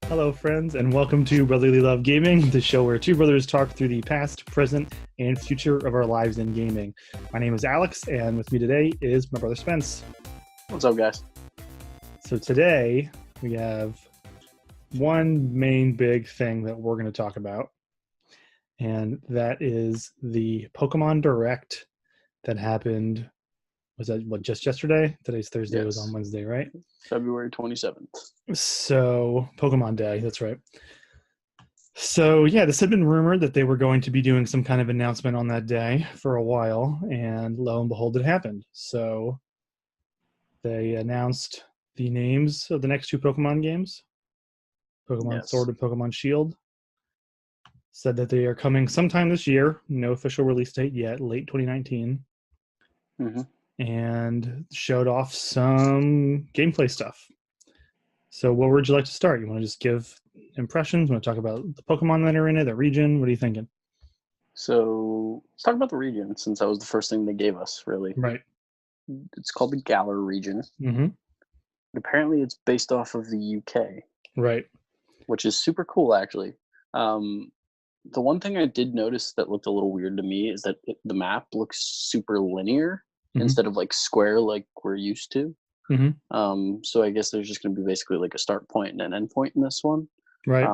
Hello, friends, and welcome to Brotherly Love Gaming, the show where two brothers talk through the past, present, and future of our lives in gaming. My name is Alex, and with me today is my brother Spence. What's up, guys? So today we have one main big thing that we're going to talk about, and that is the Pokemon Direct that happened. Was that just yesterday? Today's Thursday. Yes. It was on Wednesday, right? February 27th. So Pokemon Day, that's right. So yeah, this had been rumored that they were going to be doing some kind of announcement on that day for a while, and lo and behold, it happened. So they announced the names of the next two Pokemon games, Pokemon Sword and Pokemon Shield. Said that they are coming sometime this year. No official release date yet, late 2019. Mm-hmm. And showed off some gameplay stuff. So what would you like to start? You want to just give impressions? You want to talk about the Pokemon that are in it, the region? What are you thinking? So let's talk about the region, since that was the first thing they gave us, really. Right. It's called the Galar Region. Mm-hmm. Apparently it's based off of the UK. Right. Which is super cool, actually. The one thing I did notice that looked a little weird to me is that the map looks super linear instead of like square like we're used to. Mm-hmm. So I guess there's just going to be basically like a start point and an end point in this one. Right.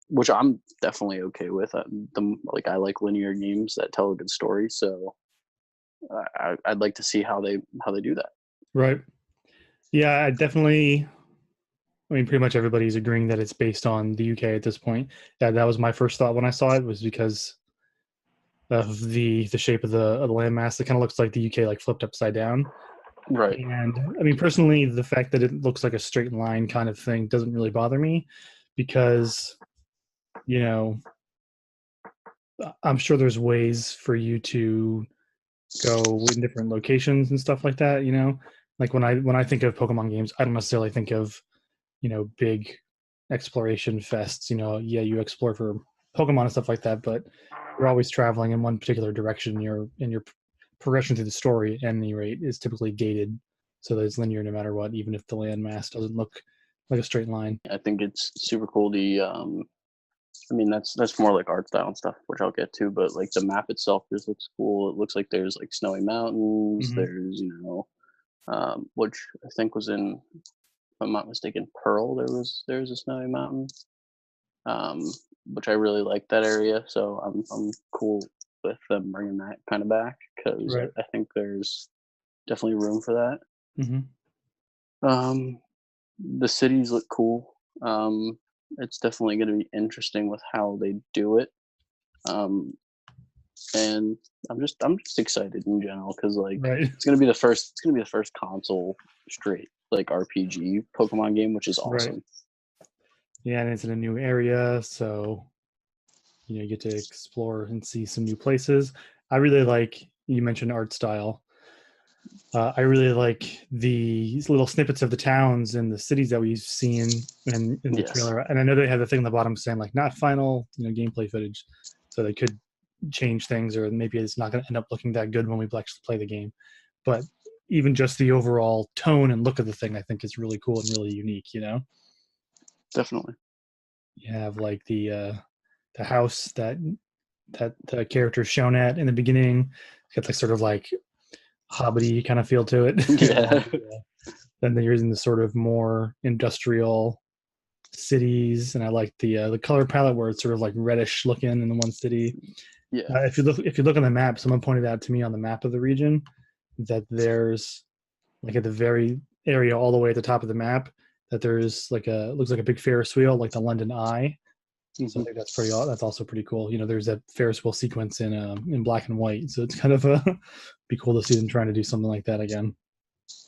Which I'm definitely okay with. I like linear games that tell a good story, so I'd like to see how they do that. Right. Yeah, I definitely. I mean, pretty much everybody's agreeing that it's based on the UK at this point. Yeah, that was my first thought when I saw it, was because of the shape of the landmass. It kind of looks like the UK like flipped upside down. Right. And I mean, personally, the fact that it looks like a straight line kind of thing doesn't really bother me, because, you know, I'm sure there's ways for you to go in different locations and stuff like that. You know, like when I think of Pokemon games, I don't necessarily think of, you know, big exploration fests. You know, yeah, you explore for Pokemon and stuff like that, but you're always traveling in one particular direction. Your progression through the story, at any rate, is typically gated, so that it's linear no matter what, even if the landmass doesn't look like a straight line. I think it's super cool. I mean, that's more like art style and stuff, which I'll get to, but like the map itself just looks cool. It looks like there's like snowy mountains. Mm-hmm. There's, which I think was in, if I'm not mistaken, Pearl. There's a snowy mountain, which I really like that area. So I'm cool with them bringing that kind of back, because Right. I think there's definitely room for that. Mm-hmm. The cities look cool. It's definitely going to be interesting with how they do it. And I'm just excited in general, because like it's going to be the first console straight like RPG Pokemon game, which is awesome. Right. Yeah, and it's in a new area, so you get to explore and see some new places. I really like, you mentioned art style. I really like these little snippets of the towns and the cities that we've seen in the trailer. And I know they have the thing on the bottom saying like not final, gameplay footage, so they could change things, or maybe it's not going to end up looking that good when we actually play the game. But even just the overall tone and look of the thing, I think is really cool and really unique. Definitely. You have like the house that the character's shown at in the beginning. It's got like sort of like hobbity kind of feel to it. Yeah. Then they're using the sort of more industrial cities, and I like the color palette where it's sort of like reddish looking in the one city. Yeah. If you look on the map, someone pointed out to me on the map of the region that there's like at the very area all the way at the top of the map that there's like looks like a big Ferris wheel, like the London Eye. So I think that's also pretty cool. There's that Ferris wheel sequence in black and white, so it's kind of be cool to see them trying to do something like that again.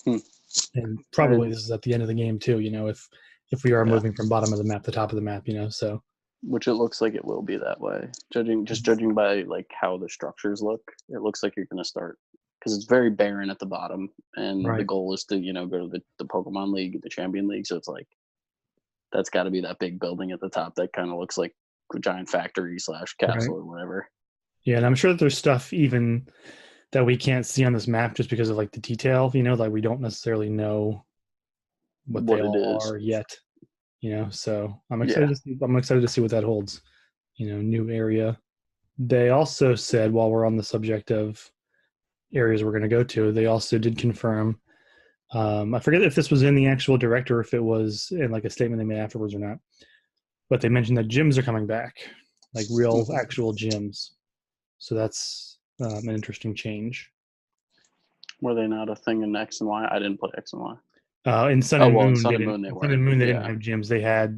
And probably this is at the end of the game too. If we are moving from bottom of the map to top of the map, so. Which it looks like it will be that way. Judging by like how the structures look, it looks like you're going to start, because it's very barren at the bottom, and the goal is to go to the Pokemon League, the Champion League. So it's like that's got to be that big building at the top that kind of looks like a giant factory / castle or whatever. Yeah, and I'm sure that there's stuff even that we can't see on this map just because of like the detail. Like we don't necessarily know what they all are yet. So I'm excited to see what that holds. New area. They also said, while we're on the subject of areas we're going to go to, they also did confirm. I forget if this was in the actual direct or if it was in like a statement they made afterwards or not. But they mentioned that gyms are coming back, like real actual gyms. So that's an interesting change. Were they not a thing in X and Y? I didn't play X and Y. In Sun and Moon, in Sun and Moon they were. Sun and Moon, they didn't have gyms. They had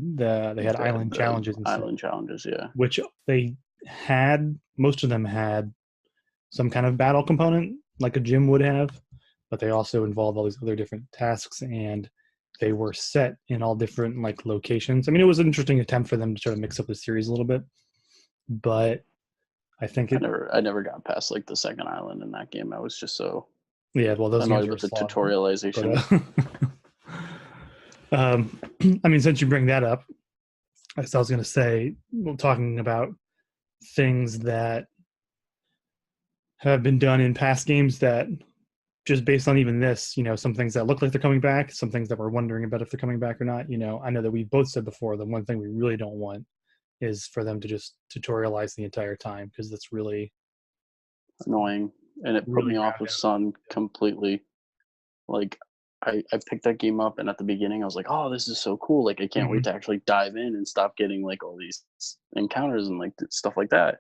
island challenges and island challenges, yeah. Which they had. Most of them had some kind of battle component, like a gym would have, but they also involved all these other different tasks, and they were set in all different like locations. I mean, it was an interesting attempt for them to try to mix up the series a little bit, but I think I never got past like the second island in that game. I was just so those annoyed with the tutorialization. I mean, since you bring that up, I was going to say, talking about things that have been done in past games that just based on even this, some things that look like they're coming back, some things that we're wondering about if they're coming back or not. I know that we both said before, the one thing we really don't want is for them to just tutorialize the entire time, because that's really annoying. And it put me off of Sun completely. Like, I picked that game up, and at the beginning I was like, oh, this is so cool. Like, I can't wait to actually dive in and stop getting like all these encounters and like stuff like that.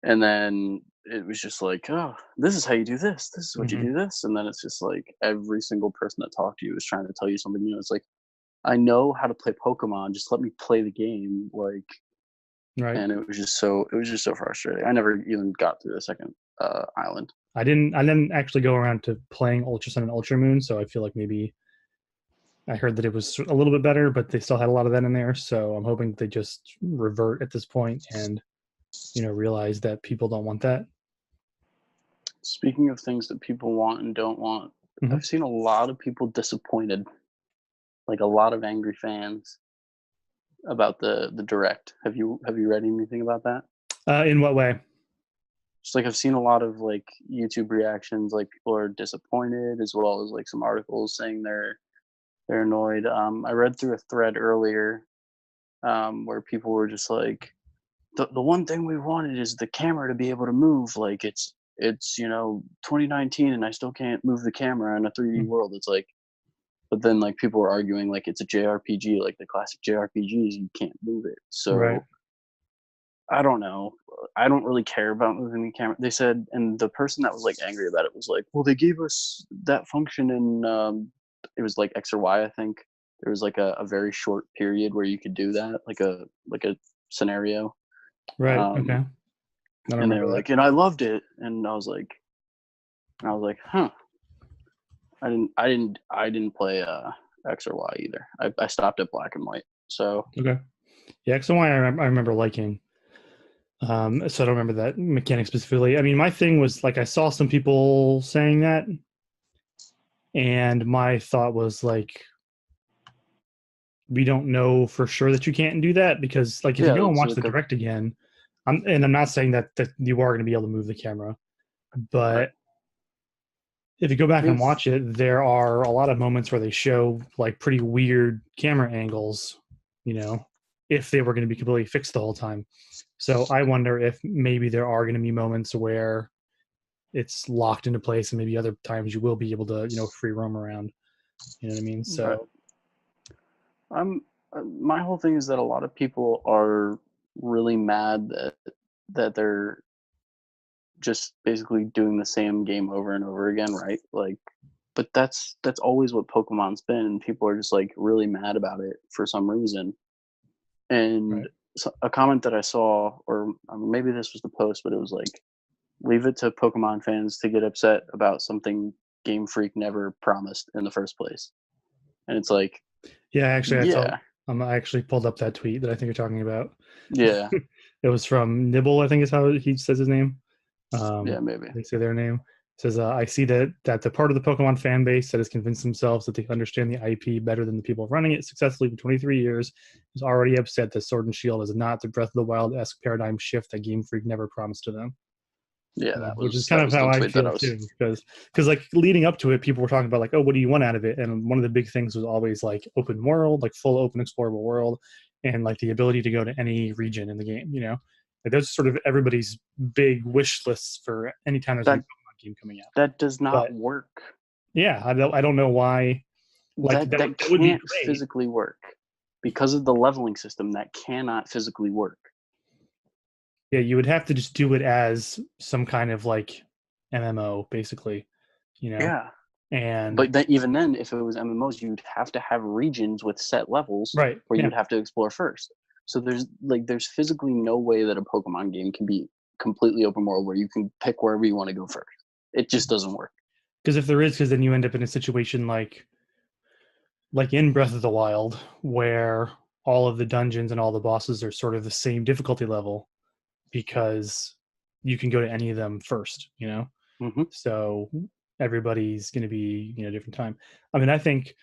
And then it was just like, oh, this is how you do this. This is what you do this. And then it's just like every single person that talked to you is trying to tell you something new. It's like, I know how to play Pokemon. Just let me play the game. Like, right. And it was just so frustrating. I never even got through the second island. I didn't actually go around to playing Ultra Sun and Ultra Moon, so I feel like maybe I heard that it was a little bit better, but they still had a lot of that in there. So I'm hoping they just revert at this point and realize that people don't want that. Speaking of things that people want and don't want, I've seen a lot of people disappointed, like a lot of angry fans about the direct. Have you read anything about that? In what way? Just like I've seen a lot of like YouTube reactions, like people are disappointed, as well as like some articles saying they're annoyed. I read through a thread earlier where people were just like, the one thing we wanted is the camera to be able to move. Like it's 2019 and I still can't move the camera in a 3D world. It's like, but then like people were arguing like it's a JRPG, like the classic JRPGs, you can't move it. So right. I don't know. I don't really care about moving the camera. They said, and the person that was like angry about it was like, well, they gave us that function in it was like X or Y, I think. There was like a very short period where you could do that, like a scenario. Right. Okay. And they were like, and I loved it. And I was like, huh. I didn't play X or Y either. I stopped at Black and White. So okay. Yeah, X and Y I remember liking. So I don't remember that mechanic specifically. I mean, my thing was like I saw some people saying that, and my thought was like, we don't know for sure that you can't do that, because like if you go and watch the direct again, I'm not saying that you are going to be able to move the camera, but if you go back and watch it, there are a lot of moments where they show like pretty weird camera angles, if they were going to be completely fixed the whole time. So I wonder if maybe there are going to be moments where it's locked into place, and maybe other times you will be able to, free roam around. You know what I mean? So my whole thing is that a lot of people are really mad that they're just basically doing the same game over and over again, right? Like, but that's always what Pokemon's been, and people are just like really mad about it for some reason. And so a comment that I saw, or maybe this was the post, but it was like, leave it to Pokemon fans to get upset about something Game Freak never promised in the first place. And it's like, yeah, actually, I actually pulled up that tweet that I think you're talking about. Yeah. It was from Nibble, I think is how he says his name. Yeah, maybe. They say their name. It says, I see that the part of the Pokemon fan base that has convinced themselves that they understand the IP better than the people running it successfully for 23 years is already upset that Sword and Shield is not the Breath of the Wild-esque paradigm shift that Game Freak never promised to them. Yeah, that which is was kind of how the I tweet that feel I was. too, because like leading up to it, people were talking about like, oh, what do you want out of it? And one of the big things was always like open world, like full open explorable world, and like the ability to go to any region in the game. Like, those are sort of everybody's big wish lists for any time there's a new That Pokemon game coming out. that does not But work. yeah, I don't know why. Like That that would be can't great. physically work because of the leveling system. That cannot physically work. Yeah, you would have to just do it as some kind of like MMO, basically. Yeah, And but even then, if it was MMOs, you'd have to have regions with set levels right, where yeah, you'd have to explore first. So there's physically no way that a Pokemon game can be completely open world where you can pick wherever you want to go first. It just doesn't work. because if there is, because then you end up in a situation like in Breath of the Wild, where all of the dungeons and all the bosses are sort of the same difficulty level because you can go to any of them first. Hmm. So everybody's going to be different time. I mean, I think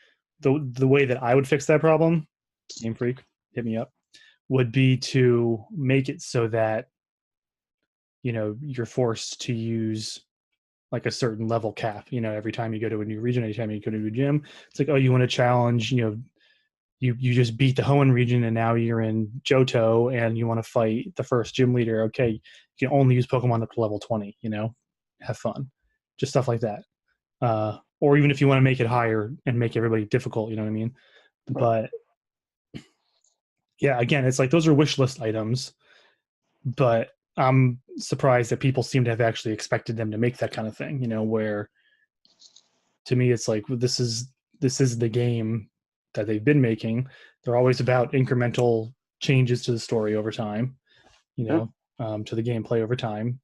the way that I would fix that problem, Game Freak, hit me up, would be to make it so that you're forced to use like a certain level cap. Every time you go to a new region, anytime you go to a new gym, it's like, oh, you want to challenge. You just beat the Hoenn region and now you're in Johto and you want to fight the first gym leader. Okay, you can only use Pokemon up to level 20. Have fun, just stuff like that. Or even if you want to make it higher and make everybody difficult, you know what I mean? Right. But yeah, again, it's like those are wish list items, but I'm surprised that people seem to have actually expected them to make that kind of thing, where to me it's like, well, this is the game that they've been making. They're always about incremental changes to the story over time, Yeah. to the gameplay over time.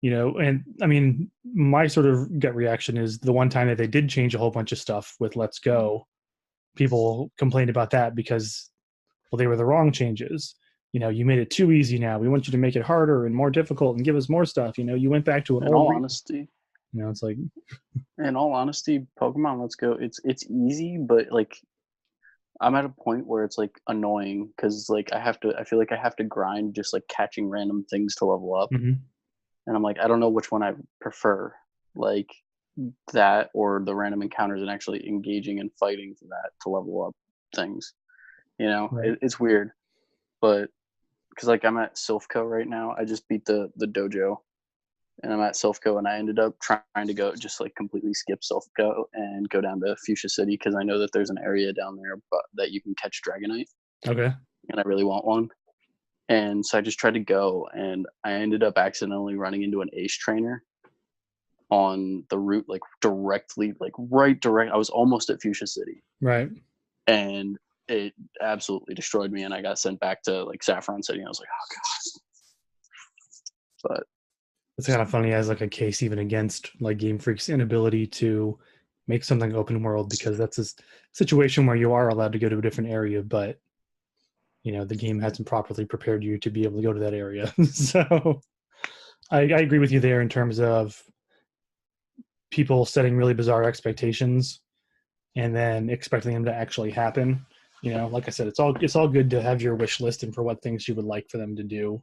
And I mean, my sort of gut reaction is the one time that they did change a whole bunch of stuff with Let's Go, people complained about that because, well, they were the wrong changes. You made it too easy now. We want you to make it harder and more difficult and give us more stuff. You went back to an In old all region. honesty, It's like, Pokemon Let's Go, it's easy, but like I'm at a point where it's like annoying because like I feel like I have to grind just like catching random things to level up. mhm. And I'm like, I don't know which one I prefer, like that or the random encounters and actually engaging and fighting for that to level up things. Right. It's weird, but because like I'm at Silphco right now, I just beat the dojo, and I'm at Silphco, and I ended up trying to go just like completely skip Silphco and go down to Fuchsia City because I know that there's an area down there that you can catch Dragonite, Okay. and I really want one. And so I just tried to go, and I ended up accidentally running into an ace trainer on the route, like directly, like right direct. I was almost at Fuchsia City, Right. and it absolutely destroyed me. And I got sent back to like Saffron City. And I was like, oh god. But It's kind of funny as like a case even against like Game Freak's inability to make something open world, because that's a situation where you are allowed to go to a different area, but the game hasn't properly prepared you to be able to go to that area. So I agree with you there in terms of people setting really bizarre expectations and then expecting them to actually happen. Like I said, it's all good to have your wish list and for what things you would like for them to do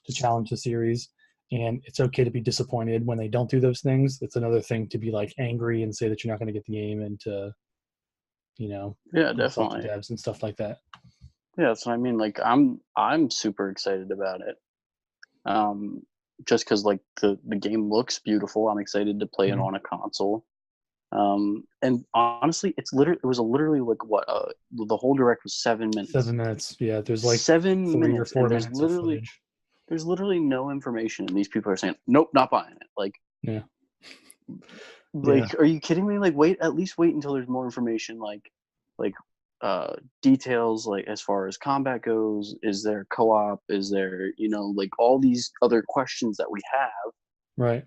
to challenge the series. And it's okay to be disappointed when they don't do those things. It's another thing to be like angry and say that you're not going to get the game and to, yeah, insult the definitely. devs and stuff like that. Yeah, that's what I mean. Like I'm super excited about it. Um, just because like the game looks beautiful. I'm excited to play it Mhm. on a console. And honestly, it was literally like what the whole direct was 7 minutes. 7 minutes. Yeah, there's like seven 3 or minutes, 4 and minutes of footage. there's literally no information, and these people are saying, "Nope, not buying it." Yeah. Yeah. Are you kidding me? Like, at least wait until there's more information, like details, like as far as combat goes. Is there co-op? Is there, like all these other questions that we have Right.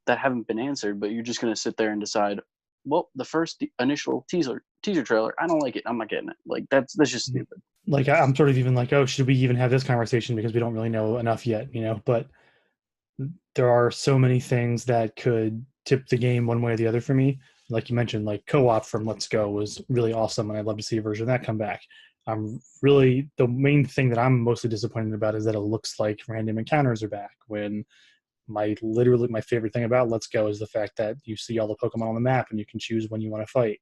that haven't been answered? But you're just gonna sit there and decide, well, the first initial teaser trailer, I don't like it. I'm not getting it. Like that's just Mhm. stupid. Like I'm sort of even like, oh, should we even have this conversation because we don't really know enough yet, But there are so many things that could tip the game one way or the other for me. Like you mentioned, like co-op from Let's Go was really awesome, and I'd love to see a version of that come back. The main thing that I'm mostly disappointed about is that it looks like random encounters are back when literally my favorite thing about Let's Go is the fact that you see all the Pokemon on the map and you can choose when you want to fight,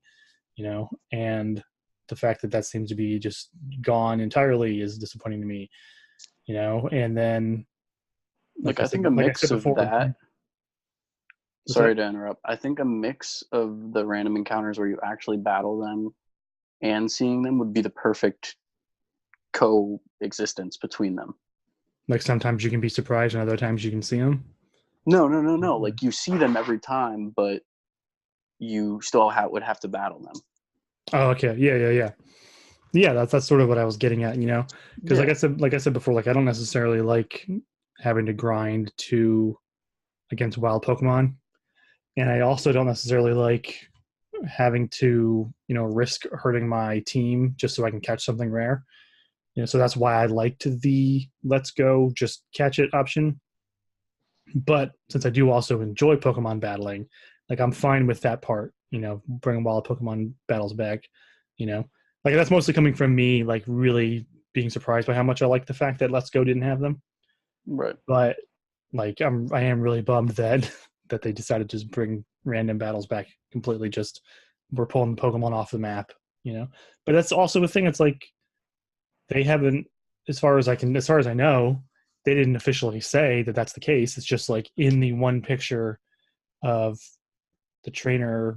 and the fact that seems to be just gone entirely is disappointing to me, and then I think a mix of that. Sorry to interrupt. I think a mix of the random encounters where you actually battle them and seeing them would be the perfect coexistence between them. Like sometimes you can be surprised and other times you can see them. No. Like you see them every time, but you still would have to battle them. Oh, okay. Yeah, that's sort of what I was getting at, because like I said before, like I don't necessarily like having to grind against wild Pokemon, and I also don't necessarily like having to risk hurting my team just so I can catch something rare. So that's why I liked the Let's Go just catch it option. But since I do also enjoy Pokemon battling, like I'm fine with that part, bringing wild Pokemon battles back, like that's mostly coming from me, like really being surprised by how much I like the fact that Let's Go didn't have them. Right. But like I am really bummed that they decided to just bring random battles back completely. Just we're pulling Pokemon off the map, But that's also a thing. It's like they haven't, as far as I know, they didn't officially say that that's the case. It's just like in the one picture of the trainer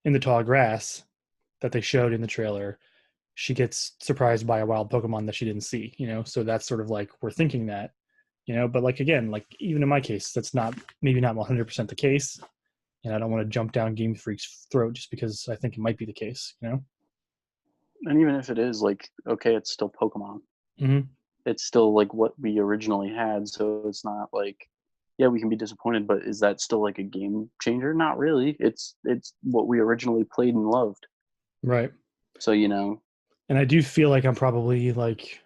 in the tall grass that they showed in the trailer, she gets surprised by a wild Pokemon that she didn't see, So that's sort of like we're thinking that, But like again, like even in my case, that's maybe not 100% the case, and I don't want to jump down Game Freak's throat just because I think it might be the case, And even if it is, like, okay, it's still Pokemon. Mm-hmm. It's still like what we originally had, so it's not like, yeah, we can be disappointed, but is that still like a game changer? Not really. It's what we originally played and loved. Right. So and I do feel like I'm probably like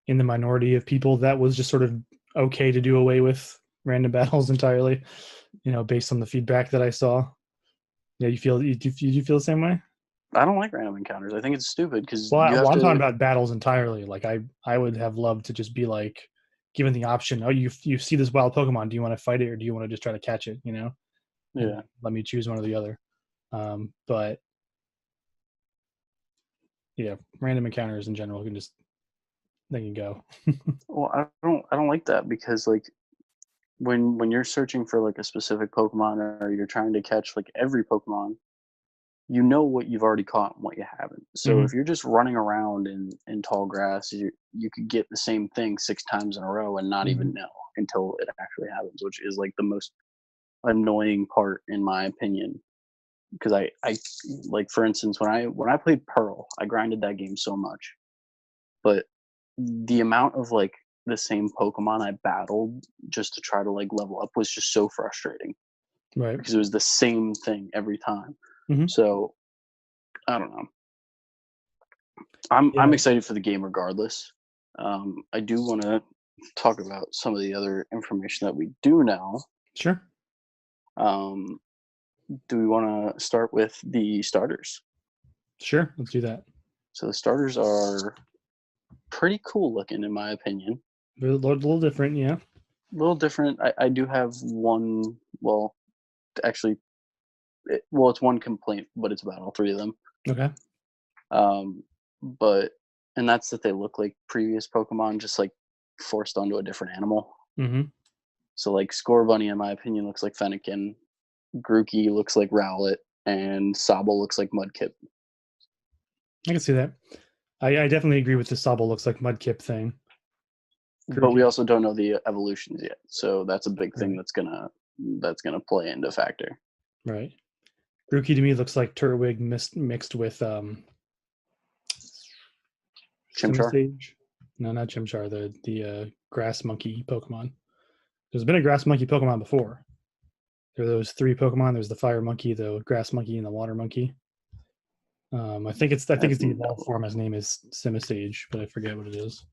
in the minority of people that was just sort of okay to do away with random battles entirely, based on the feedback that I saw. Yeah, you feel the same way? I don't like random encounters. I think it's stupid because I'm talking about battles entirely. Like I would have loved to just be like given the option. Oh, you see this wild Pokemon. Do you want to fight it or do you want to just try to catch it? Yeah. And let me choose one or the other. But yeah, random encounters in general they can go. Well, I don't like that because like when you're searching for like a specific Pokemon or you're trying to catch like every Pokemon, you know what you've already caught and what you haven't. So if you're just running around in tall grass, you could get the same thing 6 times in a row and not even know until it actually happens, which is like the most annoying part in my opinion. Because I like, for instance, when I played Pearl, I grinded that game so much, but the amount of like the same Pokemon I battled just to try to like level up was just so frustrating. Right. Because it was the same thing every time. So I don't know. I'm excited for the game regardless. I do want to talk about some of the other information that we do know. Sure. Do we want to start with the starters? Sure, let's do that. So the starters are pretty cool looking, in my opinion. A little different, yeah. A little different. I do have one. Well, actually, it's one complaint, but it's about all 3 of them. Okay. And that's that they look like previous Pokemon, just like forced onto a different animal. So like Scorbunny, in my opinion, looks like Fennekin. Grookey looks like Rowlet, and Sobble looks like Mudkip. I can see that. I definitely agree with the Sobble looks like Mudkip thing. Grookey. But we also don't know the evolutions yet, so that's a big thing that's gonna play into factor. Right. Grookey to me looks like Turtwig mixed with Chimchar. No, not Chimchar. The grass monkey Pokemon. There's been a grass monkey Pokemon before. There are those 3 Pokemon. There's the fire monkey, the grass monkey, and the water monkey. I think it's the evolved form. His name is Simisage, but I forget what it is.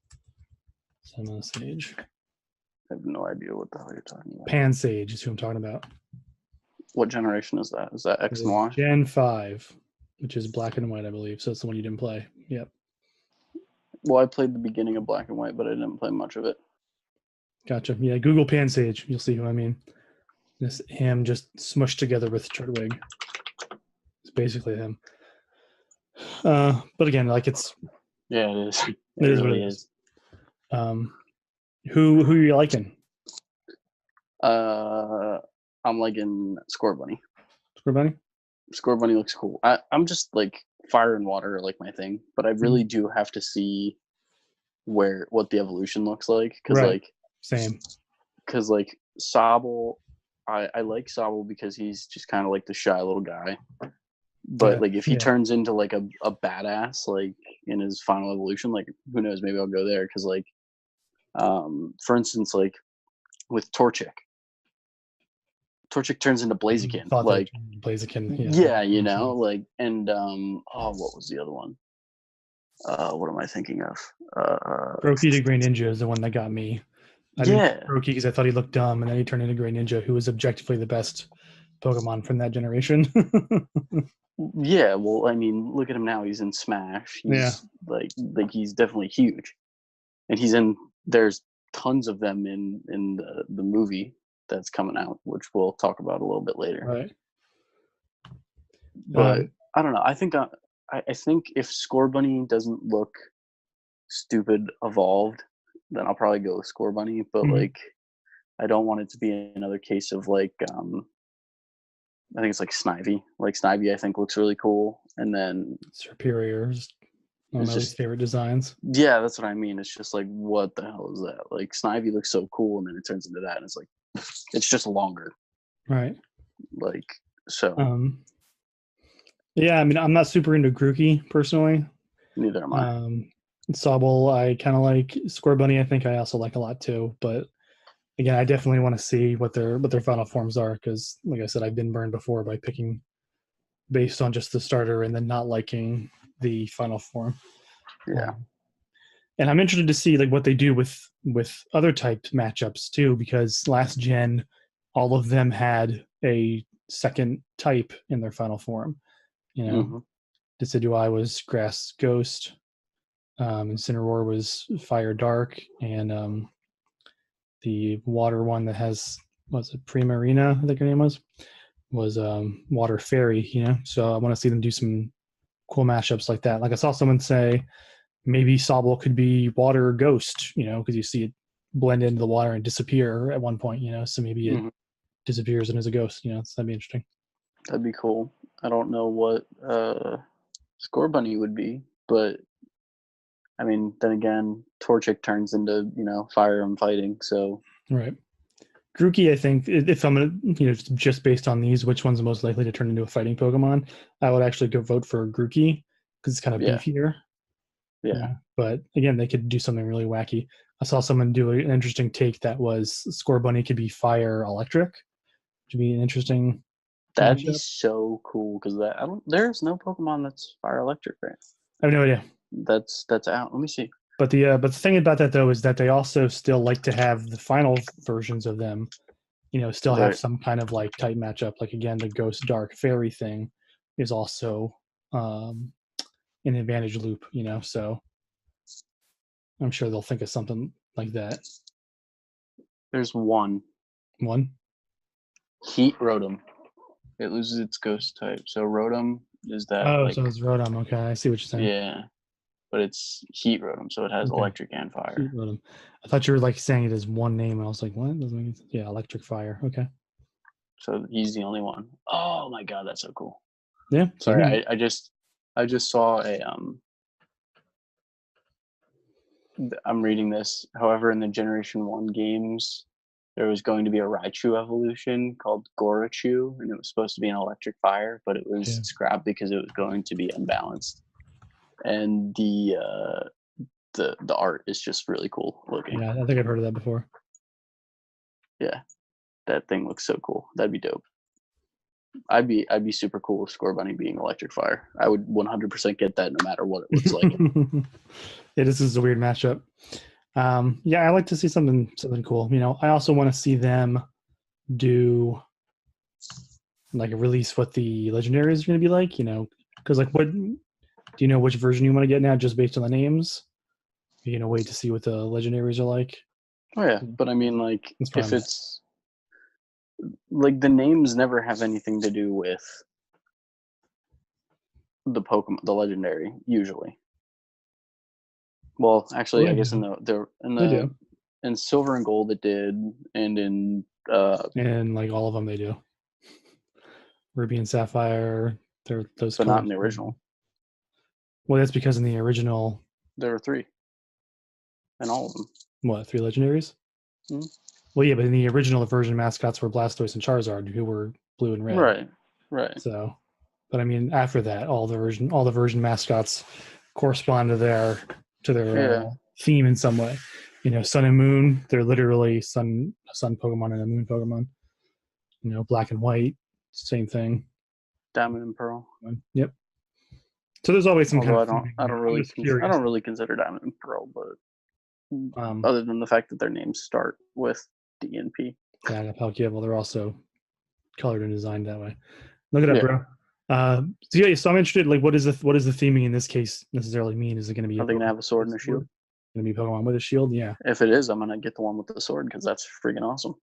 Simisage. I have no idea what the hell you're talking about. Pansage is who I'm talking about. What generation is that? Is that X and Y? Gen 5, which is black and white, I believe. So it's the one you didn't play. Yep. Well, I played the beginning of Black and White, but I didn't play much of it. Gotcha. Yeah, Google Pansage. You'll see who I mean. This him just smushed together with Chudwig. It's basically him. But again, like it's yeah, it is. It is really what it is. Who are you liking? I'm liking Scorbunny. Scorbunny? Scorbunny looks cool. I'm just like fire and water are like my thing, but I really do have to see what the evolution looks like because like same. Because like Sobble, I like Sobble because he's just kind of like the shy little guy. But like if he turns into like a badass like in his final evolution, like who knows? Maybe I'll go there because like, for instance, like with Torchic turns into Blaziken. Like Blaziken, yeah, you know, like and what was the other one? What am I thinking of? Brokey the Grey Ninja is the one that got me. I didn't Brokey because I thought he looked dumb, and then he turned into Grey Ninja, who was objectively the best Pokemon from that generation. Yeah, well, I mean, look at him now. He's in Smash. He's like he's definitely huge, and there's tons of them in the movie that's coming out, which we'll talk about a little bit later. Right. But I don't know. I think if Scorbunny doesn't look stupid evolved, then I'll probably go with Scorbunny. But like, I don't want it to be another case of like, I think it's like Snivy. Like Snivy, I think looks really cool, and then Superior's one of my least favorite designs. Yeah, that's what I mean. It's just like, what the hell is that? Like Snivy looks so cool, and then it turns into that, and it's like, it's just longer. Right. Like so. Yeah, I mean, I'm not super into Grookey personally. Neither am I. Sobble, I kind of like. Scorbunny, I think I also like a lot too. But again, I definitely want to see what their final forms are because, like I said, I've been burned before by picking based on just the starter and then not liking the final form. Yeah. And I'm interested to see like what they do with other type matchups too, because last gen, all of them had a second type in their final form. You know, Decidueye was Grass Ghost, Incineroar was Fire Dark, and the water one that has Primarina, I think her name was Water Fairy. You know, so I want to see them do some cool mashups like that. Like I saw someone say maybe Sobble could be Water Ghost. You know, because you see it blend into the water and disappear at one point. You know, so maybe it disappears and is a ghost. You know, so that'd be interesting. That'd be cool. I don't know what Scorbunny would be, but I mean, then again, Torchic turns into, fire and fighting, so. Right. Grookey, I think, if I'm going to, just based on these, which one's the most likely to turn into a fighting Pokemon, I would actually go vote for Grookey because it's kind of beefier. Yeah. But again, they could do something really wacky. I saw someone do an interesting take that was Scorbunny could be fire electric, which would be an interesting. That'd be so cool because there's no Pokemon that's fire electric, right? I have no idea. That's out. Let me see. But the thing about that though is that they also still like to have the final versions of them, still have some kind of like type matchup. Like again, the Ghost Dark Fairy thing is also an advantage loop, so I'm sure they'll think of something like that. There's one. Heat Rotom. It loses its ghost type. So Rotom is that. Oh, so it's Rotom. Okay, I see what you're saying. Yeah, but it's Heat Rotom, so it has electric and fire. Heat Rotom. I thought you were like saying it as one name, and I was like, what? Doesn't make sense. Yeah, electric fire. Okay. So he's the only one. Oh my god, that's so cool. Yeah. Sorry, I just saw a I'm reading this. However, in the Generation 1 games, there was going to be a Raichu evolution called Gorachu, and it was supposed to be an electric fire, but it was scrapped because it was going to be unbalanced. And the art is just really cool looking. Yeah, I think I've heard of that before. Yeah, that thing looks so cool. That'd be dope. I'd be super cool with Scorbunny being electric fire. I would 100% get that no matter what it looks like. Yeah, this is a weird matchup. Yeah, I like to see something cool. I also want to see them do like a release what the legendaries are going to be like. Because like, what do you know which version you want to get now just based on the names? Wait to see what the legendaries are like. Oh yeah, but I mean, like, That's if fine. it's like the names never have anything to do with the Pokemon, the legendary, usually. Well, Well, actually, I they guess do. in They the do. in Silver and Gold it did, and in And like all of them, they do. Ruby and Sapphire, they're those but not in colors. the original. Well, that's because in the original, There were three, and all of them. what, 3 legendaries? Mhm. Well, yeah, but in the original version, mascots were Blastoise and Charizard, who were blue and red. Right, right. So, but I mean, after that, all the version mascots correspond to their Yeah, theme in some way. You know, Sun and Moon, they're literally sun Pokemon and a Moon Pokemon. You know, Black and White, same thing. Diamond and Pearl. Yep. So there's always some kind Although of theming there. I'm just I curious. don't really consider Diamond and Pearl, but Um, other than the fact that their names start with D and P. yeah, Palkia, well, they're also colored and designed that way. Look it up, Yeah, bro. So yeah, so I'm interested. Like, what does the theming in this case necessarily mean? Is it going to be a are they gonna Pokemon have a with sword a and a sword? shield? Going to be Pokemon with a shield? Yeah. If it is, I'm gonna get the one with the sword because that's freaking awesome.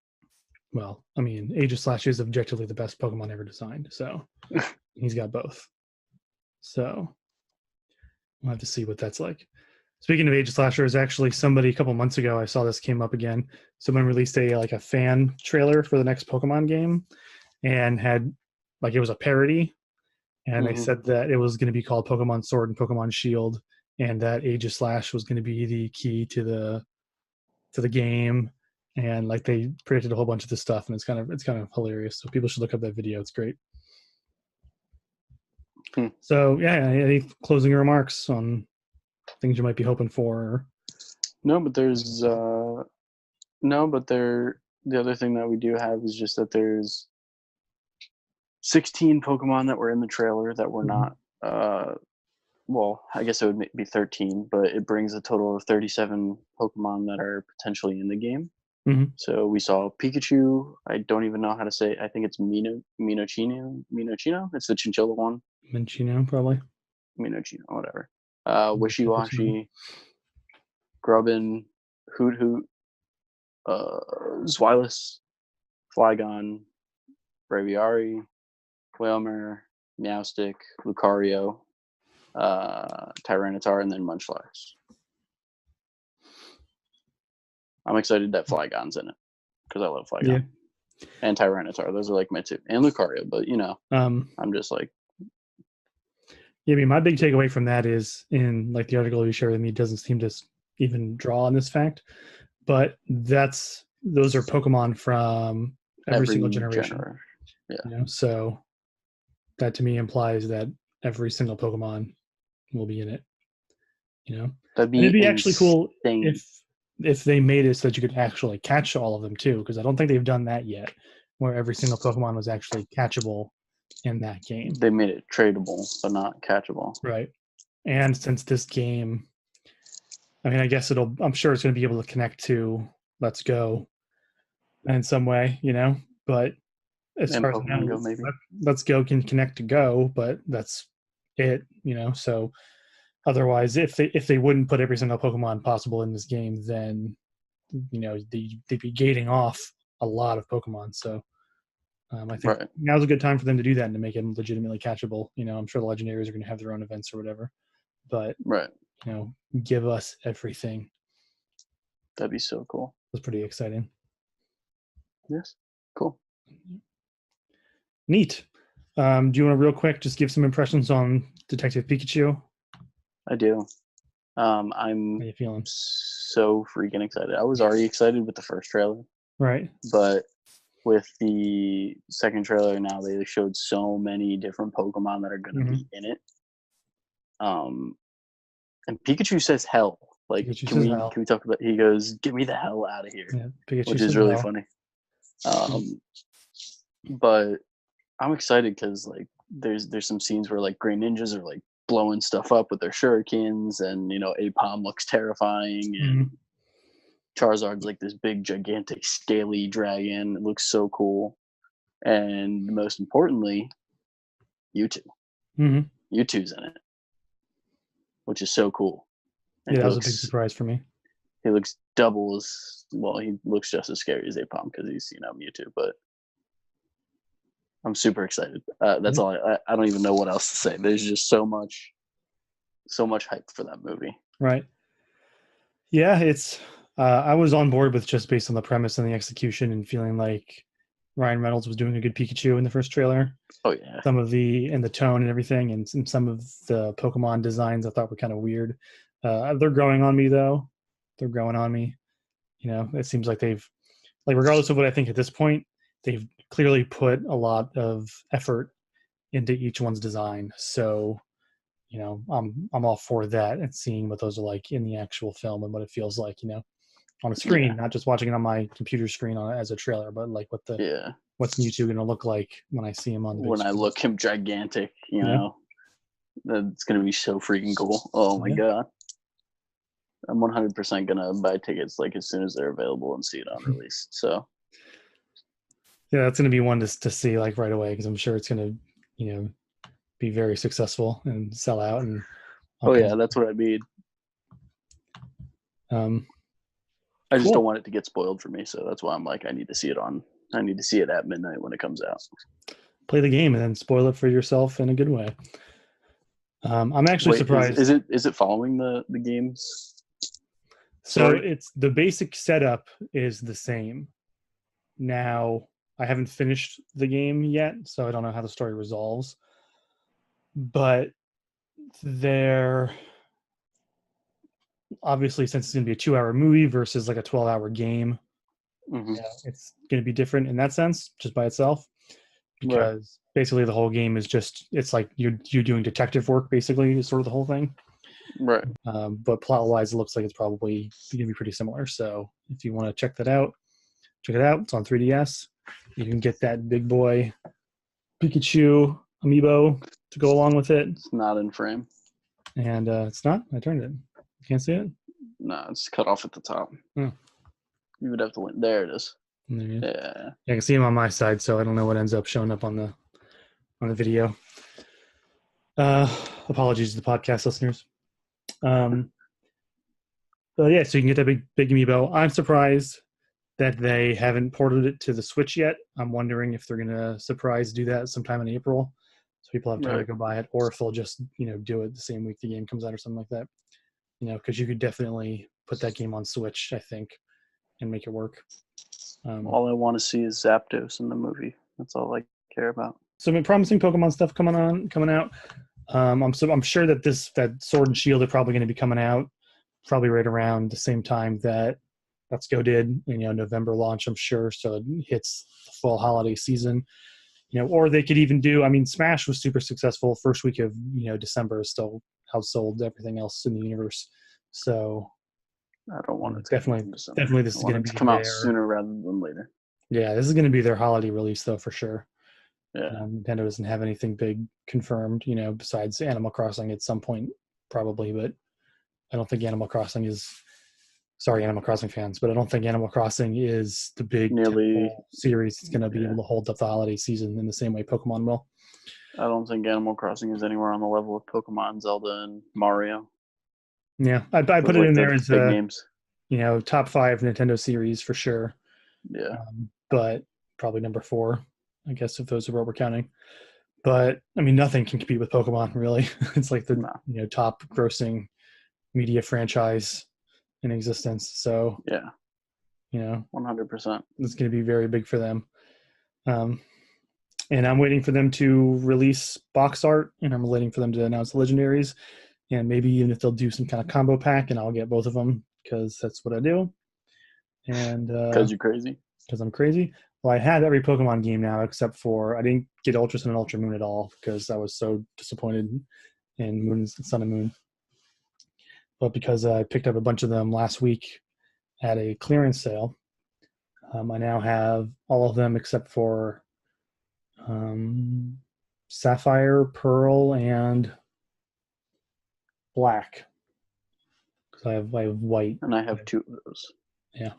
Well, I mean, Aegislash is objectively the best Pokemon ever designed, so he's got both. So we'll have to see what that's like. Speaking of Aegislash, there's actually somebody a couple months ago. I saw this came up again. Someone released a fan trailer for the next Pokemon game, and had like it was a parody, and they Hmm. said that it was going to be called Pokemon Sword and Pokemon Shield, and that Aegislash was going to be the key to the game, and like they predicted a whole bunch of this stuff, and it's kind of hilarious. So people should look up that video. It's great. Hmm. So yeah, any closing remarks on things you might be hoping for? No, but there's no, but there. The other thing that we do have is just that there's 16 Pokemon that were in the trailer that were Mm-hmm. not. Well, I guess it would be 13, but it brings a total of 37 Pokemon that are potentially in the game. Mm-hmm. So we saw Pikachu. I don't even know how to say it. I think it's Minochino. It's the chinchilla one. Minchino, probably. Minochino, whatever. Super smell. Wishy-Washy, Grubbin, Hoot Hoot, Zweilous, Flygon, Braviary, Whalmer, Meowstic, Lucario, Tyranitar, and then Munchlax. I'm excited that Flygon's in it because I love Flygon. Yeah. And Tyranitar. Those are like my two. And Lucario, but I'm just like. Yeah, I mean, my big takeaway from that is in like the article you shared with me doesn't seem to even draw on this fact, but those are Pokemon from every single Every generation. generation. Yeah. You know, so that to me implies that every single Pokemon will be in it. You know, That'd and it'd be be actually cool insane. if they made it so that you could actually catch all of them too, because I don't think they've done that yet, where every single Pokemon was actually catchable in that game. They made it tradable, but not catchable. Right. And since this game, I mean, I guess I'm sure it's going to be able to connect to Let's Go in some way, you know, but as And far as I Pokemon know, Go, maybe. Let's Go can connect to Go, but that's it, you know. So otherwise, if they wouldn't put every single Pokemon possible in this game, then they'd be gating off a lot of Pokemon. So I think Right. now's a good time for them to do that and to make them legitimately catchable. You know, I'm sure the legendaries are going to have their own events or whatever, but Right. give us everything. That'd be so cool. That's pretty exciting. Yes. Cool. Neat. Do you want to real quick just give some impressions on Detective Pikachu? I do. How I'm you feeling? so freaking excited. I was already excited with the first trailer, Right. but with the second trailer now, they showed so many different Pokemon that are going to Mm-hmm. be in it. And Pikachu says hell. Like, Pikachu can says we hell. can we talk about? He goes, "Get me the hell out of here," Yeah, Pikachu which says is really hell. funny. But I'm excited because like there's some scenes where like Green Ninjas are like blowing stuff up with their shurikens, and Apom looks terrifying, and Mm-hmm. Charizard's like this big gigantic scaly dragon. It looks so cool, and most importantly, Mewtwo. Mm-hmm. Mewtwo's in it, which is so cool. And Yeah, he that was a big looks surprise for me. He looks double as well. He looks just as scary as Apom because he's Mewtwo. But I'm super excited. That's all. I don't even know what else to say. There's just so much hype for that movie. Right. Yeah, it's. I was on board with just based on the premise and the execution, and feeling like Ryan Reynolds was doing a good Pikachu in the first trailer. Oh yeah. Some of the tone and everything, and some of the Pokemon designs I thought were kind of weird. They're growing on me though. They're growing on me. It seems like they've, regardless of what I think at this point, they've clearly put a lot of effort into each one's design. So, I'm all for that and seeing what those are like in the actual film and what it feels like, on a screen, not just watching it on my computer screen as a trailer, but like what's Mewtwo going to look like when I see him on the big when screen. I look him gigantic, that's going to be so freaking cool. Oh my God. I'm 100% going to buy tickets like as soon as they're available and see it on release. So yeah, that's going to be one to see like right away, because I'm sure it's going to, be very successful and sell out. And that's what I mean. I just don't want it to get spoiled for me, so that's why I'm like, I need to see it at midnight when it comes out. Play the game and then spoil it for yourself in a good way. I'm actually surprised. Is it following the games? So it's the basic setup is the same. Now, I haven't finished the game yet, so I don't know how the story resolves. But they're obviously, since it's going to be a 2-hour movie versus like a 12-hour game, it's going to be different in that sense, just by itself. Because basically the whole game is just, it's like you're doing detective work, basically, is sort of the whole thing. Right. But plot-wise, it looks like it's probably going to be pretty similar. So if you want to check that out, check it out. It's on 3DS. You can get that big boy Pikachu amiibo to go along with it. It's not in frame. And it's not? I turned it. You can't see it? No, it's cut off at the top. Oh. You would have to link. There it is. Yeah, I can see him on my side, so I don't know what ends up showing up on the video. Apologies to the podcast listeners. But yeah, so you can get that big amiibo. I'm surprised that they haven't ported it to the Switch yet. I'm wondering if they're gonna do that sometime in April, so people have time to go buy it, or if they'll just do it the same week the game comes out or something like that. Because you could definitely put that game on Switch, I think, and make it work. All I want to see is Zapdos in the movie. That's all I care about. Some promising Pokemon stuff coming out. I'm sure that Sword and Shield are probably going to be coming out probably right around the same time that Let's Go did. November launch, I'm sure, so it hits the full holiday season. Or they could even do. I mean, Smash was super successful. First week of December is still outsold everything else in the universe. So I don't want it to definitely this is going to be come out sooner rather than later. Yeah, this is going to be their holiday release though, for sure. Yeah. Nintendo doesn't have anything big confirmed, besides Animal Crossing at some point probably, but I don't think Animal Crossing is. Sorry, Animal Crossing fans, but I don't think Animal Crossing is the big series that's going to be able to hold up the holiday season in the same way Pokemon will. I don't think Animal Crossing is anywhere on the level of Pokemon, Zelda, and Mario. Yeah, I put it in there as big names. Top 5 Nintendo series for sure. Yeah, but probably number 4, I guess, if those are what we're counting. But I mean, nothing can compete with Pokemon, really. It's like the top grossing media franchise in existence. So yeah, 100%. It's going to be very big for them. And I'm waiting for them to release box art, and I'm waiting for them to announce the legendaries, and maybe even if they'll do some kind of combo pack, and I'll get both of them because that's what I do. And because you're crazy. Because I'm crazy. Well, I had every Pokemon game now except for I didn't get Ultra Sun and Ultra Moon at all because I was so disappointed in Sun and Moon. But because I picked up a bunch of them last week at a clearance sale, I now have all of them except for Sapphire, Pearl, and Black. Because I have White. And I have 2 of those. Yeah.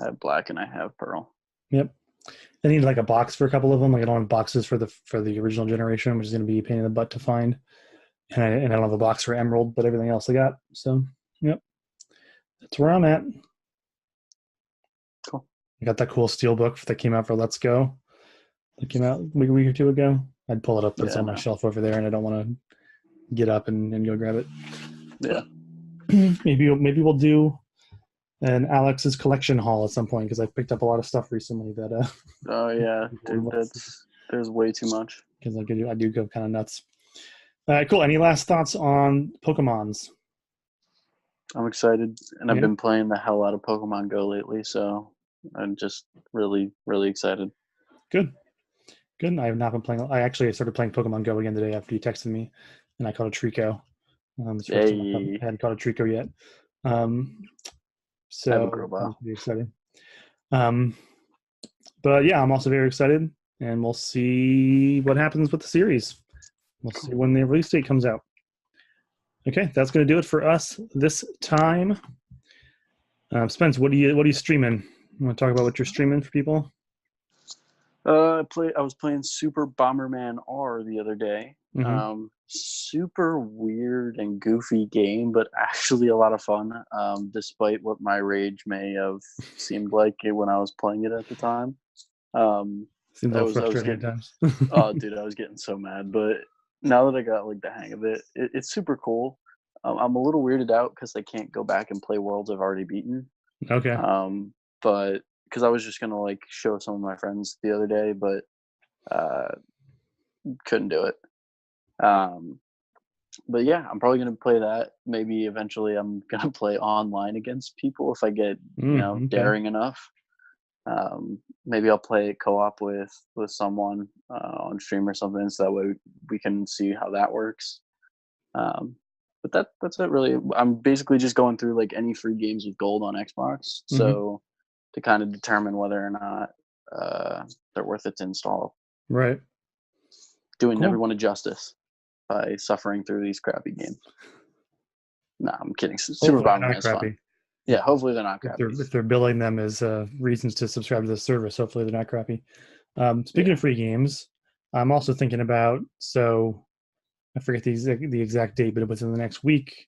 I have Black and I have Pearl. Yep. I need like a box for a couple of them. Like I don't have boxes for the original generation, which is going to be a pain in the butt to find. And I don't have a box for Emerald, but everything else I got. So, yep. That's where I'm at. Cool. I got that cool steel book that came out for Let's Go. That came out a week or two ago. I'd pull it up, but it's on my shelf over there, and I don't want to get up and go grab it. Yeah. Maybe we'll do an Alex's collection haul at some point, because I picked up a lot of stuff recently that. Oh yeah, dude, there's way too much. Because I do go kind of nuts. Cool. Any last thoughts on Pokemons? I'm excited, and I've been playing the hell out of Pokemon Go lately, so I'm just really, really excited. Good. I have not been playing. I actually started playing Pokemon Go again today after you texted me, and I caught a Trico. It's the first time I hadn't caught a Trico yet. So I'm pretty excited. But yeah, I'm also very excited, and we'll see what happens with the series. We'll see when the release date comes out. Okay, that's going to do it for us this time. Spence, what are you streaming? You want to talk about what you're streaming for people? I was playing Super Bomberman R the other day. Mm-hmm. Super weird and goofy game, but actually a lot of fun, despite what my rage may have seemed like when I was playing it at the time. Seems a little frustrating at times. Oh, dude, I was getting so mad. But now that I got like the hang of it, it's super cool. I'm a little weirded out because I can't go back and play worlds I've already beaten. Okay. But because I was just gonna like show some of my friends the other day, but couldn't do it. But yeah, I'm probably gonna play that. Maybe eventually I'm gonna play online against people if I get daring enough. Maybe I'll play co-op with someone on stream or something, so that way we can see how that works. But that's it really. I'm basically just going through like any free games with gold on Xbox, so to kind of determine whether or not they're worth it to install. Right. Doing everyone a justice by suffering through these crappy games. No, I'm kidding. Super Bomberman is fun. Yeah, hopefully they're not crappy. If they're billing them as reasons to subscribe to the service, hopefully they're not crappy. Speaking of free games, I'm also thinking about, so I forget the exact date, but within the next week,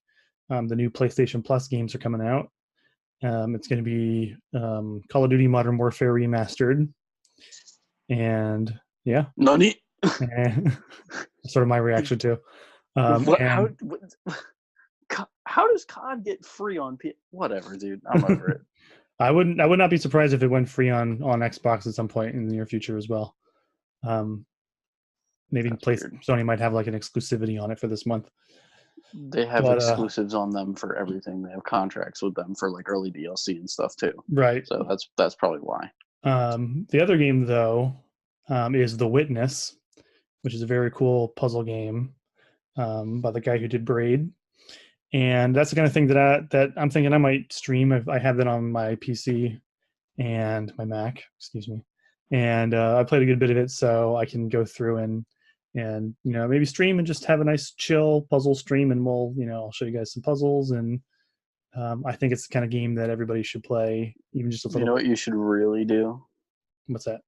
the new PlayStation Plus games are coming out. It's going to be Call of Duty Modern Warfare Remastered. And yeah. Nani? Sort of my reaction too. How does COD get free on whatever, dude? I'm over it. I would not be surprised if it went free on Xbox at some point in the near future as well. Maybe Sony might have like an exclusivity on it for this month. They have exclusives on them for everything. They have contracts with them for like early DLC and stuff too. Right. So that's probably why. The other game though is The Witness, which is a very cool puzzle game by the guy who did Braid. And that's the kind of thing that I'm thinking I might stream. I have that on my PC and my Mac, and I played a good bit of it, so I can go through and maybe stream and just have a nice chill puzzle stream, and I'll show you guys some puzzles, and I think it's the kind of game that everybody should play, even just a little. You know what you should really do? What's that?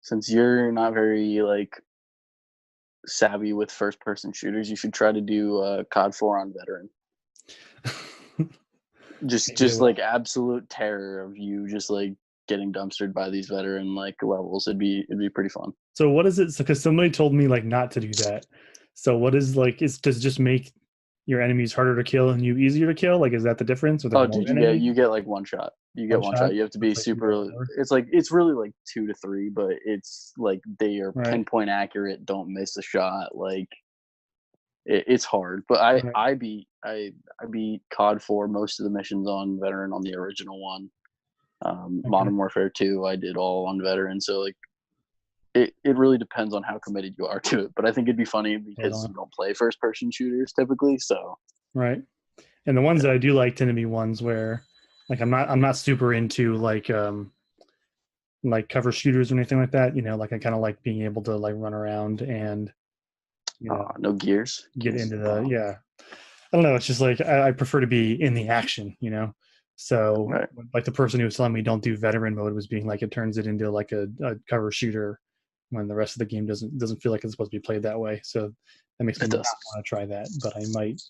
Since you're not very like savvy with first-person shooters, you should try to do COD 4 on Veteran. just like absolute terror of you just like getting dumpstered by these veteran like levels. It'd be pretty fun. So what is it? Because somebody told me like not to do that. So what is like? Does it just make your enemies harder to kill and you easier to kill? Like, is that the difference? Oh, dude, you get like one shot. You get one shot. You have to be super. It's really like 2 to 3, but it's like they are pinpoint accurate. Don't miss a shot. Like it's hard. But I beat COD 4 most of the missions on Veteran on the original one. Modern Warfare 2 I did all on Veteran. So like it really depends on how committed you are to it. But I think it'd be funny because you don't play first person shooters typically. So right. And the ones that I do like tend to be ones where like I'm not super into like cover shooters or anything like that. Like I kind of like being able to like run around and no gears. Get into the I don't know. It's just like I prefer to be in the action, So like the person who was telling me don't do veteran mode was being like it turns it into like a cover shooter when the rest of the game doesn't feel like it's supposed to be played that way. So that makes me not want to try that, but I might.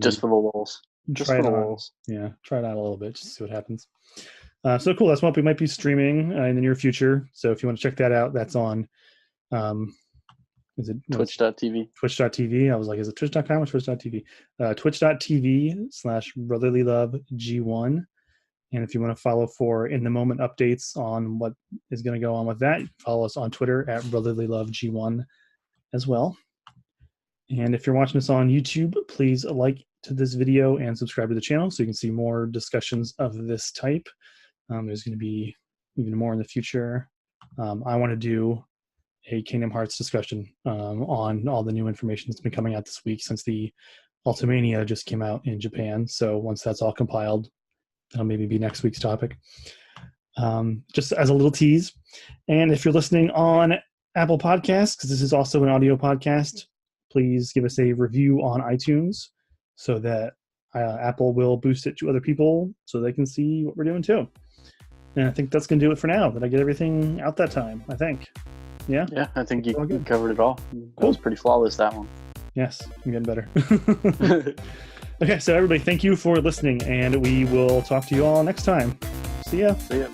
Just for the lulz. Just try for it the on. lulz. Yeah, try it out a little bit, just see what happens. So cool. That's what we might be streaming in the near future. So if you want to check that out, that's on. Is it Twitch.tv? Twitch.tv. I was like, is it Twitch.com or Twitch.tv? Twitch.tv/BrotherlyLoveG1. And if you want to follow for in the moment updates on what is going to go on with that, follow us on Twitter at BrotherlyLoveG1 as well. And if you're watching this on YouTube, please like to this video and subscribe to the channel so you can see more discussions of this type. There's going to be even more in the future. I want to do a Kingdom Hearts discussion on all the new information that's been coming out this week since the Ultimania just came out in Japan. So once that's all compiled, that'll maybe be next week's topic. Just as a little tease. And if you're listening on Apple Podcasts, because this is also an audio podcast, please give us a review on iTunes so that Apple will boost it to other people so they can see what we're doing too. And I think that's going to do it for now. Did I get everything out that time? I think. Yeah? Yeah, I think you covered it all. Cool. That was pretty flawless, that one. Yes, I'm getting better. Okay, so everybody, thank you for listening, and we will talk to you all next time. See ya. See ya.